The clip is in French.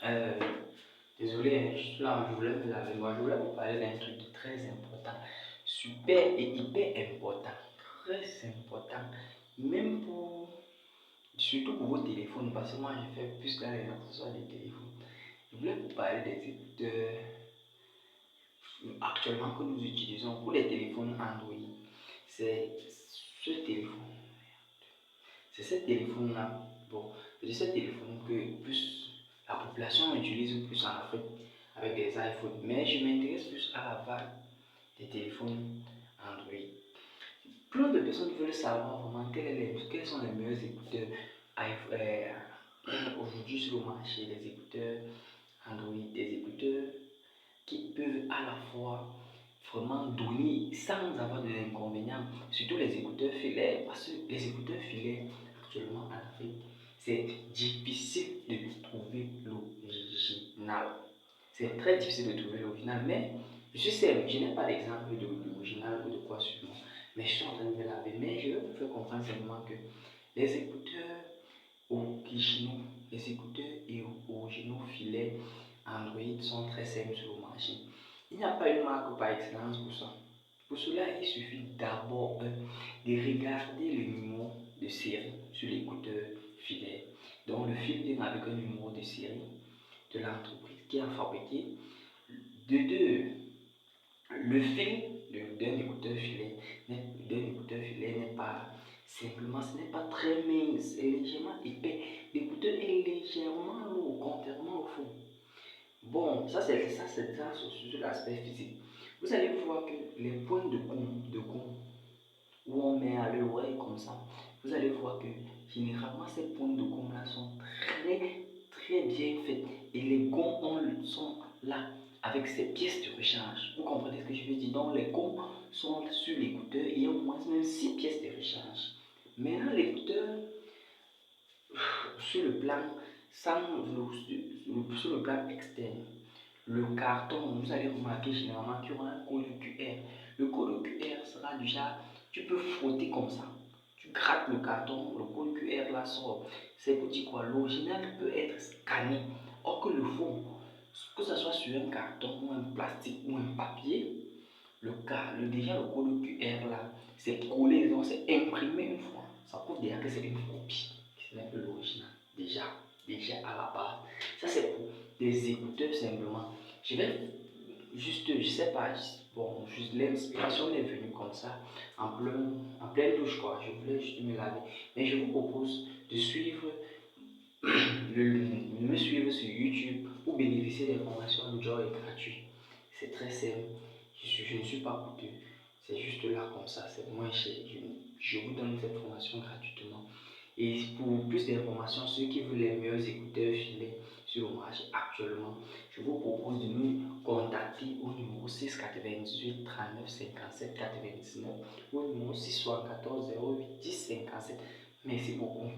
Euh, Désolé, hein, je suis là, je voulais me laver. Moi, je voulais vous parler d'un truc de très important, super et hyper important, très important, même pour, surtout pour vos téléphones, parce que moi, je fais plus dans les accessoires des téléphones. Je voulais vous parler des écouteurs actuellement que nous utilisons pour les téléphones Android. C'est ce téléphone, c'est ce téléphone-là, bon, c'est ce téléphone que plus la population utilise plus en Afrique avec des iPhones. Mais je m'intéresse plus à la vague des téléphones Android. Plein de personnes veulent savoir vraiment quels sont les meilleurs écouteurs aujourd'hui sur le marché, les écouteurs Android, des écouteurs qui peuvent à la fois vraiment donner sans avoir d'inconvénients, surtout les écouteurs filaires, parce que les écouteurs filaires actuellement en Afrique, c'est difficile de trouver l'original. C'est très difficile de trouver l'original, mais je suis sérieux, je n'ai pas d'exemple de l'original ou de quoi suivre, mais je suis en train de me laver. Mais je vais vous faire comprendre simplement que les écouteurs originaux, les écouteurs et originaux filets Android sont très simples sur le marché. Il n'y a pas une marque par excellence pour ça. Pour cela, il suffit d'abord de regarder le numéro de série sur l'écouteur filaire. Donc le fil vient avec un numéro de série de l'entreprise qui a fabriqué. De deux, le fil d'un écouteur filaire n'est pas simplement, ce n'est pas très mince, c'est légèrement épais. L'écouteur est légèrement lourd, contrairement au fond. Bon, ça sur l'aspect physique. Vous allez voir que les points de gomme où on met à l'oreille comme ça, vous allez voir que généralement ces points de gomme là sont très bien faits et les gommes sont là avec ces pièces de rechange. Vous comprenez ce que je veux dire? Donc les gommes sont sur l'écouteur et il y a au moins même 6 pièces de rechange. Maintenant l'écouteur sur le plan sur le plan externe, le carton, vous allez remarquer généralement qu'il y aura un code QR. Le code QR sera déjà, tu peux frotter comme ça. Tu grattes le carton, le code QR là sort. C'est pour dire quoi? L'original peut être scanné. Or que le fond, que ce soit sur un carton ou un plastique ou un papier, déjà le code QR là, c'est collé, donc c'est imprimé une fois. Ça prouve déjà que c'est une copie. Ce n'est pas l'original. Déjà à la base. Ça c'est pour des écouteurs simplement. Je vais juste, je sais pas, bon, juste l'inspiration est venue comme ça, en pleine douche quoi. Je voulais juste me laver. Mais je vous propose de suivre, de me suivre sur YouTube pour bénéficier des formations de Joy gratuit. C'est très simple. Je ne suis pas coûteux. C'est juste là comme ça, c'est moins cher. Je vous donne cette formation gratuitement. Et pour plus d'informations, ceux qui veulent les meilleurs écouteurs filés sur le marché actuellement, je vous propose de nous contacter au numéro 698 39 57 99 ou au numéro 674 08 10 57. Merci beaucoup.